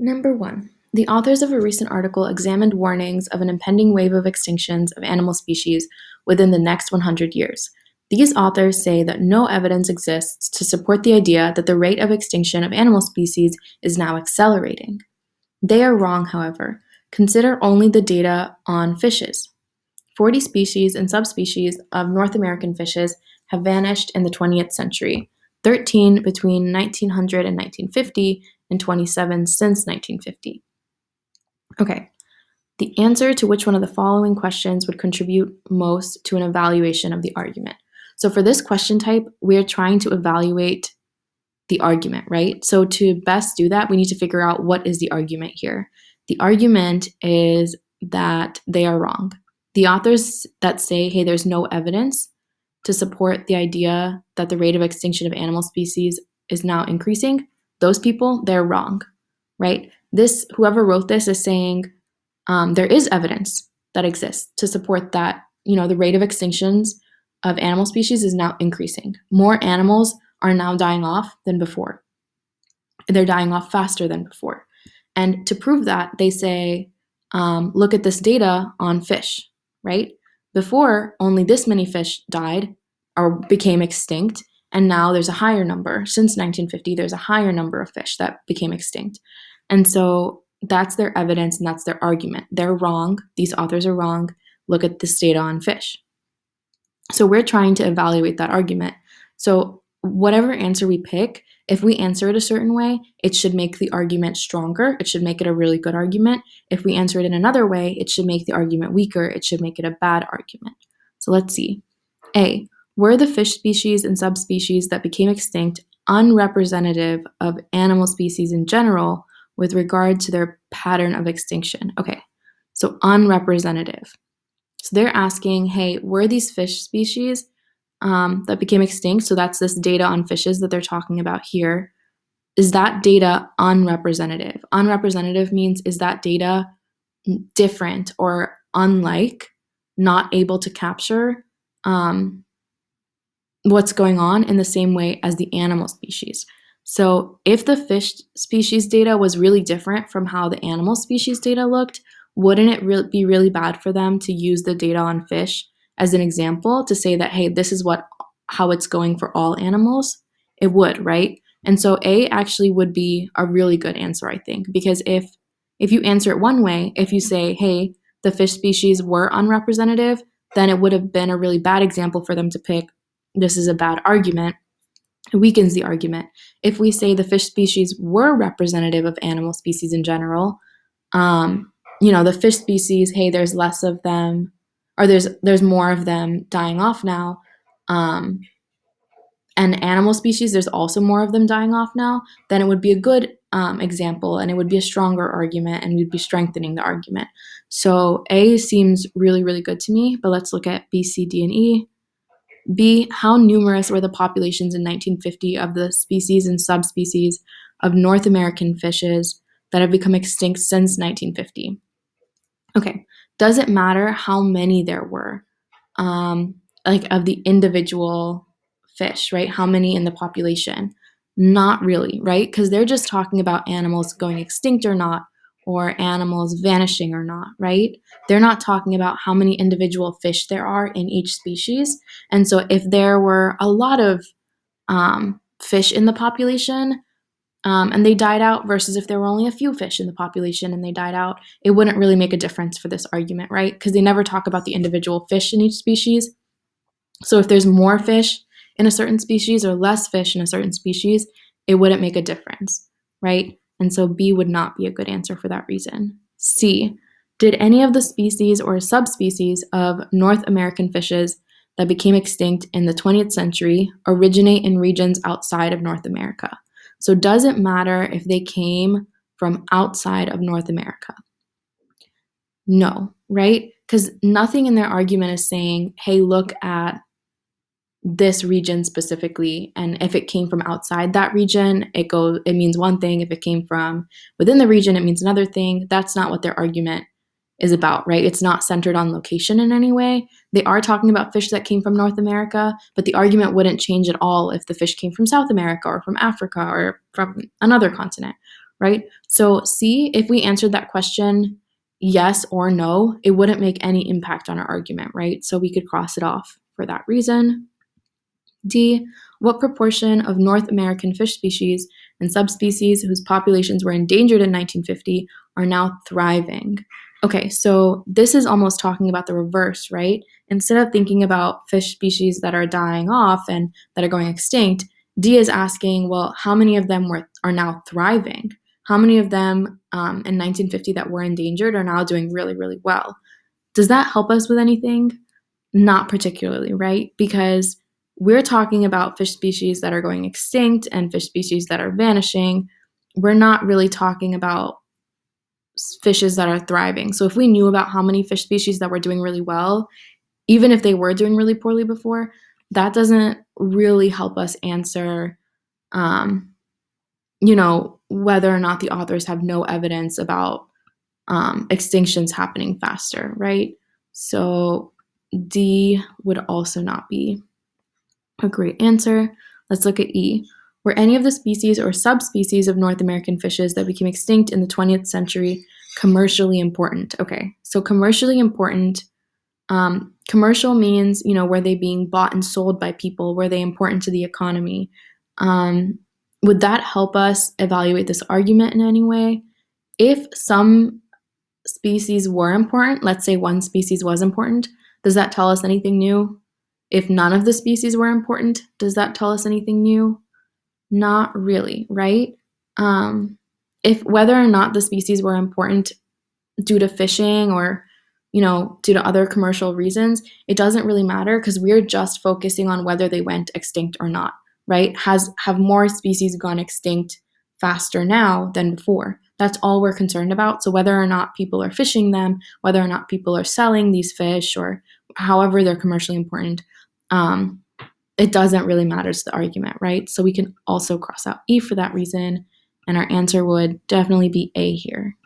Number 1. The authors of a recent article examined warnings of an impending wave of extinctions of animal species within the next 100 years. These authors say that no evidence exists to support the idea that the rate of extinction of animal species is now accelerating. They are wrong, however. Consider only the data on fishes. 40 species and subspecies of North American fishes have vanished in the 20th century, 13 between 1900 and 1950, and 27 since 1950. Okay, the answer to which one of the following questions would contribute most to an evaluation of the argument. So for this question type, we're trying to evaluate the argument, right? So to best do that, we need to figure out what is the argument here. The argument is that they are wrong. The authors that say, hey, there's no evidence to support the idea that the rate of extinction of animal species is now increasing, those people, they're wrong, right? Whoever wrote this is saying there is evidence that exists to support that, the rate of extinctions of animal species is now increasing. More animals are now dying off than before. They're dying off faster than before. And to prove that, they say, look at this data on fish, right? Before, only this many fish died or became extinct, and now there's a higher number. Since 1950, there's a higher number of fish that became extinct. And so that's their evidence and that's their argument. They're wrong. These authors are wrong. Look at this data on fish. So we're trying to evaluate that argument. So whatever answer we pick, if we answer it a certain way, it should make the argument stronger. It should make it a really good argument. If we answer it in another way, it should make the argument weaker. It should make it a bad argument. So let's see. A, were the fish species and subspecies that became extinct unrepresentative of animal species in general with regard to their pattern of extinction? Okay, so unrepresentative. So they're asking, hey, were these fish species that became extinct, so that's this data on fishes that they're talking about here, is that data unrepresentative? Unrepresentative means, is that data different or unlike, not able to capture what's going on in the same way as the animal species? So if the fish species data was really different from how the animal species data looked, wouldn't it be really bad for them to use the data on fish as an example to say that, hey, this is how it's going for all animals? It would, right? And so A actually would be a really good answer, I think, because if you answer it one way, if you say, hey, the fish species were unrepresentative, then it would have been a really bad example for them to pick. This is a bad argument. It weakens the argument. If we say the fish species were representative of animal species in general, the fish species, hey, there's less of them, or there's more of them dying off now. And animal species, there's also more of them dying off now, then it would be a good example, and it would be a stronger argument, and we'd be strengthening the argument. So A seems really, really good to me, but let's look at B, C, D, and E. B, how numerous were the populations in 1950 of the species and subspecies of North American fishes that have become extinct since 1950? Okay, does it matter how many there were, of the individual fish, right? How many in the population? Not really, right? Because they're just talking about animals going extinct or not, or animals vanishing or not, right? They're not talking about how many individual fish there are in each species. And so if there were a lot of fish in the population, and they died out, versus if there were only a few fish in the population and they died out, it wouldn't really make a difference for this argument, right? Because they never talk about the individual fish in each species. So if there's more fish in a certain species or less fish in a certain species, it wouldn't make a difference, right? And so B would not be a good answer for that reason. C, did any of the species or subspecies of North American fishes that became extinct in the 20th century originate in regions outside of North America? So does it matter if they came from outside of North America? No, right? Because nothing in their argument is saying, hey, look at this region specifically, and if it came from outside that region, it means one thing. If it came from within the region, it means another thing. That's not what their argument is about, right? It's not centered on location in any way. They are talking about fish that came from North America, but the argument wouldn't change at all if the fish came from South America or from Africa or from another continent, right? So C, if we answered that question yes or no, it wouldn't make any impact on our argument, right? So we could cross it off for that reason. D, what proportion of North American fish species and subspecies whose populations were endangered in 1950 are now thriving? Okay, so this is almost talking about the reverse, right? Instead of thinking about fish species that are dying off and that are going extinct, D is asking, well, how many of them are now thriving? How many of them in 1950 that were endangered are now doing really, really well? Does that help us with anything? Not particularly, right? Because we're talking about fish species that are going extinct and fish species that are vanishing. We're not really talking about fishes that are thriving. So if we knew about how many fish species that were doing really well, even if they were doing really poorly before, that doesn't really help us answer, whether or not the authors have no evidence about extinctions happening faster, right? So D would also not be a great answer. Let's look at E. Were any of the species or subspecies of North American fishes that became extinct in the 20th century commercially important? Okay, so commercially important. Commercial means, were they being bought and sold by people? Were they important to the economy? Would that help us evaluate this argument in any way? If some species were important, let's say one species was important, does that tell us anything new? If none of the species were important, does that tell us anything new? Not really, right? If whether or not the species were important due to fishing or due to other commercial reasons, it doesn't really matter because we're just focusing on whether they went extinct or not, right? Have more species gone extinct faster now than before? That's all we're concerned about. So whether or not people are fishing them, whether or not people are selling these fish, or however they're commercially important, it doesn't really matter to the argument, right? So we can also cross out E for that reason, and our answer would definitely be A here.